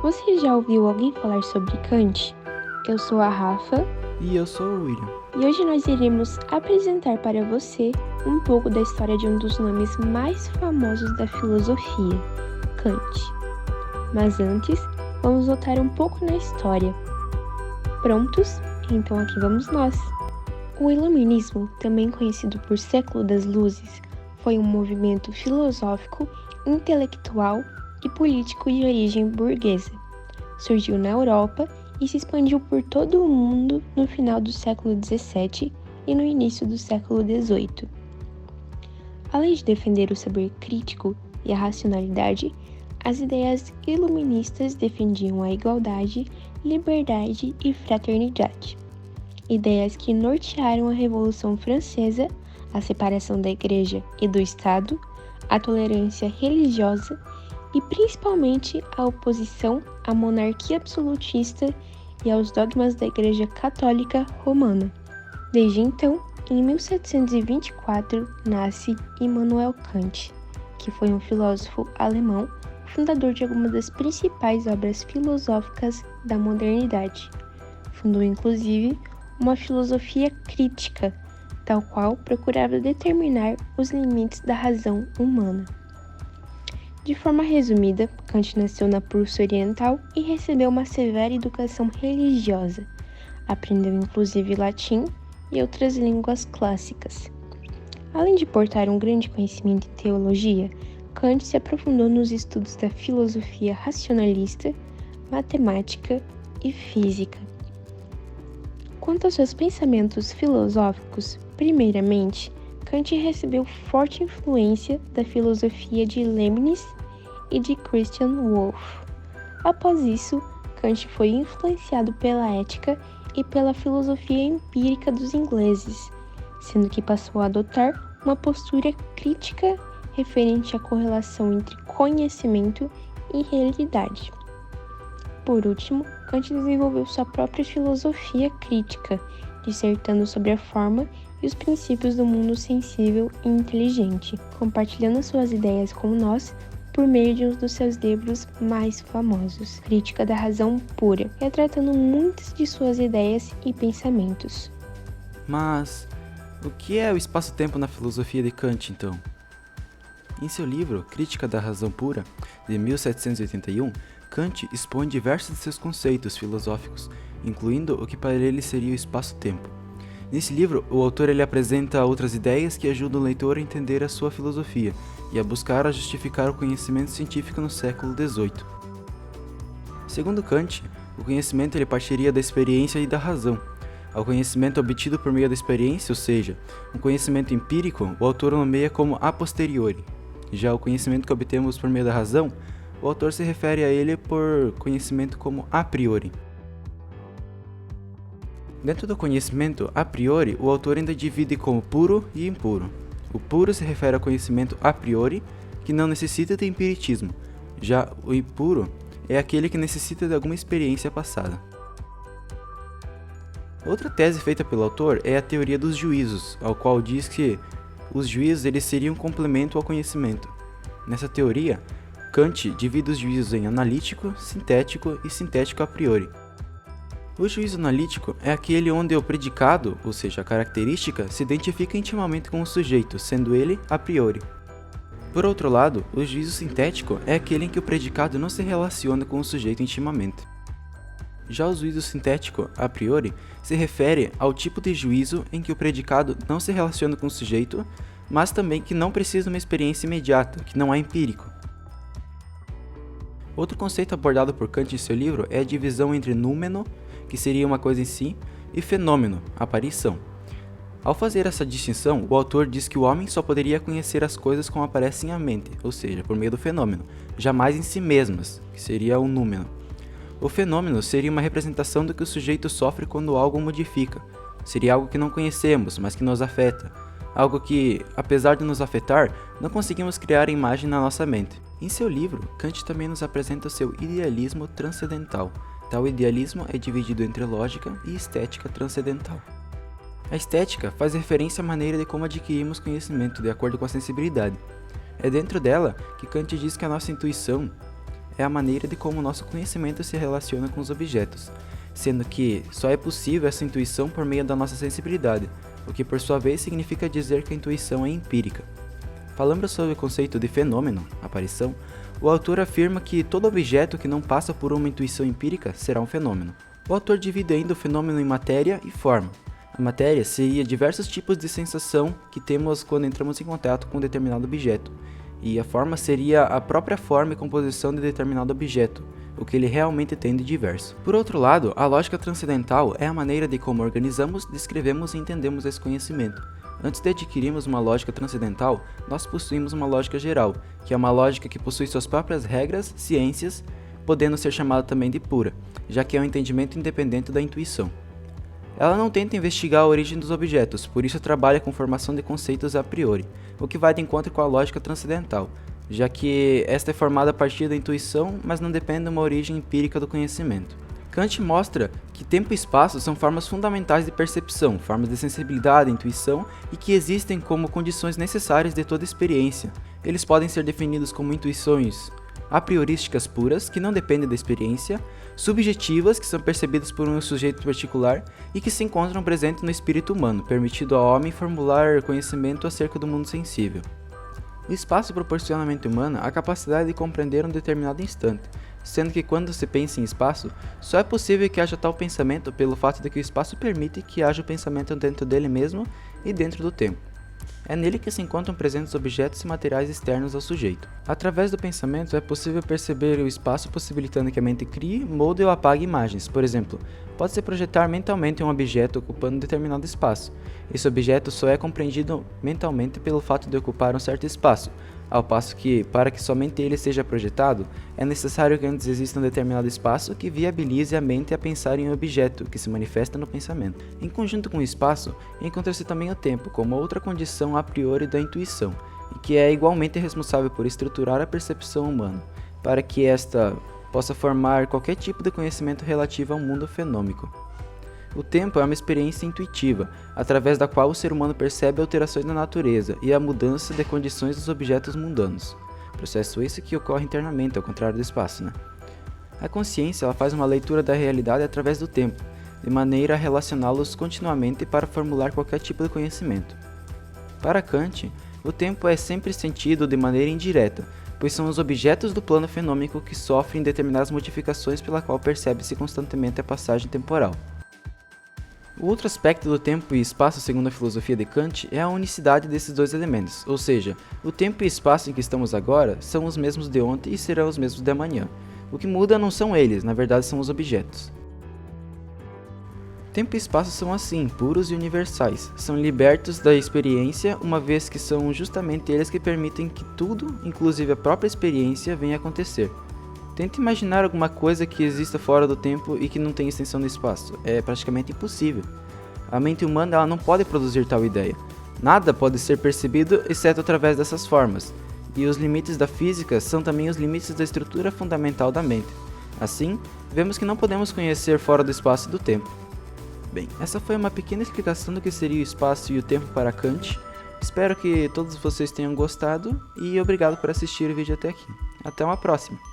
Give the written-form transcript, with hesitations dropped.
Você já ouviu alguém falar sobre Kant? Eu sou a Rafa E eu sou o William. e hoje nós iremos apresentar para você um pouco da história de um dos nomes mais famosos da filosofia, Kant. Mas antes, vamos voltar um pouco na história. Prontos? Então aqui vamos nós! O Iluminismo, também conhecido por Século das Luzes, foi um movimento filosófico, intelectual e político de origem burguesa. Surgiu na Europa e se expandiu por todo o mundo no final do século XVII e no início do século XVIII. Além de defender o saber crítico e a racionalidade, as ideias iluministas defendiam a igualdade, liberdade e fraternidade. Ideias que nortearam a Revolução Francesa, a separação da Igreja e do Estado, a tolerância religiosa e principalmente a oposição à monarquia absolutista e aos dogmas da Igreja Católica Romana. Desde então, em 1724, nasce Immanuel Kant, que foi um filósofo alemão, fundador de algumas das principais obras filosóficas da modernidade. Fundou inclusive uma filosofia crítica, tal qual procurava determinar os limites da razão humana. De forma resumida, Kant nasceu na Prússia Oriental e recebeu uma severa educação religiosa. Aprendeu inclusive latim e outras línguas clássicas. Além de portar um grande conhecimento em teologia, Kant se aprofundou nos estudos da filosofia racionalista, matemática e física. Quanto aos seus pensamentos filosóficos, primeiramente, Kant recebeu forte influência da filosofia de Leibniz e de Christian Wolff. Após isso, Kant foi influenciado pela ética e pela filosofia empírica dos ingleses, sendo que passou a adotar uma postura crítica referente à correlação entre conhecimento e realidade. Por último, Kant desenvolveu sua própria filosofia crítica, dissertando sobre a forma e os princípios do mundo sensível e inteligente, compartilhando suas ideias com nós por meio de um dos seus livros mais famosos, Crítica da Razão Pura, retratando muitas de suas ideias e pensamentos. Mas o que é o espaço-tempo na filosofia de Kant, então? Em seu livro Crítica da Razão Pura, de 1781, Kant expõe diversos de seus conceitos filosóficos, incluindo o que para ele seria o espaço-tempo. Nesse livro, o autor apresenta outras ideias que ajudam o leitor a entender a sua filosofia e a buscar justificar o conhecimento científico no século XVIII. Segundo Kant, o conhecimento partiria da experiência e da razão. Ao conhecimento obtido por meio da experiência, ou seja, um conhecimento empírico, o autor nomeia como a posteriori. Já o conhecimento que obtemos por meio da razão, o autor se refere a ele por conhecimento como a priori. Dentro do conhecimento a priori, o autor ainda divide como puro e impuro. O puro se refere ao conhecimento a priori, que não necessita de empiricismo. Já o impuro é aquele que necessita de alguma experiência passada. Outra tese feita pelo autor é a teoria dos juízos, ao qual diz que os juízos seriam um complemento ao conhecimento. Nessa teoria, Kant divide os juízos em analítico, sintético e sintético a priori. O juízo analítico é aquele onde o predicado, ou seja, a característica, se identifica intimamente com o sujeito, sendo ele a priori. Por outro lado, o juízo sintético é aquele em que o predicado não se relaciona com o sujeito intimamente. Já o juízo sintético a priori se refere ao tipo de juízo em que o predicado não se relaciona com o sujeito, mas também que não precisa de uma experiência imediata, que não é empírico. Outro conceito abordado por Kant em seu livro é a divisão entre númeno, que seria uma coisa em si, e fenômeno, aparição. Ao fazer essa distinção, o autor diz que o homem só poderia conhecer as coisas como aparecem à mente, ou seja, por meio do fenômeno, jamais em si mesmas, que seria o númeno. O fenômeno seria uma representação do que o sujeito sofre quando algo o modifica. Seria algo que não conhecemos, mas que nos afeta. Algo que, apesar de nos afetar, não conseguimos criar a imagem na nossa mente. Em seu livro, Kant também nos apresenta o seu idealismo transcendental. Tal idealismo é dividido entre lógica e estética transcendental. A estética faz referência à maneira de como adquirimos conhecimento de acordo com a sensibilidade. É dentro dela que Kant diz que a nossa intuição é a maneira de como o nosso conhecimento se relaciona com os objetos, sendo que só é possível essa intuição por meio da nossa sensibilidade, o que por sua vez significa dizer que a intuição é empírica. Falando sobre o conceito de fenômeno, aparição, o autor afirma que todo objeto que não passa por uma intuição empírica será um fenômeno. O autor divide ainda o fenômeno em matéria e forma. A matéria seria diversos tipos de sensação que temos quando entramos em contato com um determinado objeto, e a forma seria a própria forma e composição de determinado objeto, o que ele realmente tem de diverso. Por outro lado, a lógica transcendental é a maneira de como organizamos, descrevemos e entendemos esse conhecimento. Antes de adquirirmos uma lógica transcendental, nós possuímos uma lógica geral, que é uma lógica que possui suas próprias regras, ciências, podendo ser chamada também de pura, já que é um entendimento independente da intuição. Ela não tenta investigar a origem dos objetos, por isso trabalha com formação de conceitos a priori, o que vai de encontro com a lógica transcendental, já que esta é formada a partir da intuição, mas não depende de uma origem empírica do conhecimento. Kant mostra que tempo e espaço são formas fundamentais de percepção, formas de sensibilidade, intuição, e que existem como condições necessárias de toda experiência. Eles podem ser definidos como intuições a priorísticas puras, que não dependem da experiência, subjetivas, que são percebidas por um sujeito particular e que se encontram presentes no espírito humano, permitindo ao homem formular conhecimento acerca do mundo sensível. O espaço proporciona à mente humana a capacidade de compreender um determinado instante, sendo que quando se pensa em espaço, só é possível que haja tal pensamento pelo fato de que o espaço permite que haja o pensamento dentro dele mesmo e dentro do tempo. É nele que se encontram presentes objetos e materiais externos ao sujeito. Através do pensamento é possível perceber o espaço, possibilitando que a mente crie, molde ou apague imagens. Por exemplo, pode-se projetar mentalmente um objeto ocupando um determinado espaço. Esse objeto só é compreendido mentalmente pelo fato de ocupar um certo espaço, ao passo que, para que somente ele seja projetado, é necessário que antes exista um determinado espaço que viabilize a mente a pensar em um objeto, que se manifesta no pensamento. Em conjunto com o espaço, encontra-se também o tempo, como outra condição a priori da intuição, e que é igualmente responsável por estruturar a percepção humana, para que esta possa formar qualquer tipo de conhecimento relativo ao mundo fenômico. O tempo é uma experiência intuitiva, através da qual o ser humano percebe alterações na natureza e a mudança de condições dos objetos mundanos. Processo esse que ocorre internamente, ao contrário do espaço, A consciência ela faz uma leitura da realidade através do tempo, de maneira a relacioná-los continuamente para formular qualquer tipo de conhecimento. Para Kant, o tempo é sempre sentido de maneira indireta, pois são os objetos do plano fenômico que sofrem determinadas modificações pela qual percebe-se constantemente a passagem temporal. O outro aspecto do tempo e espaço, segundo a filosofia de Kant, é a unicidade desses dois elementos, ou seja, o tempo e espaço em que estamos agora são os mesmos de ontem e serão os mesmos de amanhã. O que muda não são eles, na verdade são os objetos. Tempo e espaço são assim, puros e universais, são libertos da experiência, uma vez que são justamente eles que permitem que tudo, inclusive a própria experiência, venha a acontecer. Tente imaginar alguma coisa que exista fora do tempo e que não tenha extensão no espaço. É praticamente impossível. A mente humana ela não pode produzir tal ideia. Nada pode ser percebido exceto através dessas formas. E os limites da física são também os limites da estrutura fundamental da mente. Assim, vemos que não podemos conhecer fora do espaço e do tempo. Bem, essa foi uma pequena explicação do que seria o espaço e o tempo para Kant. Espero que todos vocês tenham gostado e obrigado por assistir o vídeo até aqui. Até uma próxima!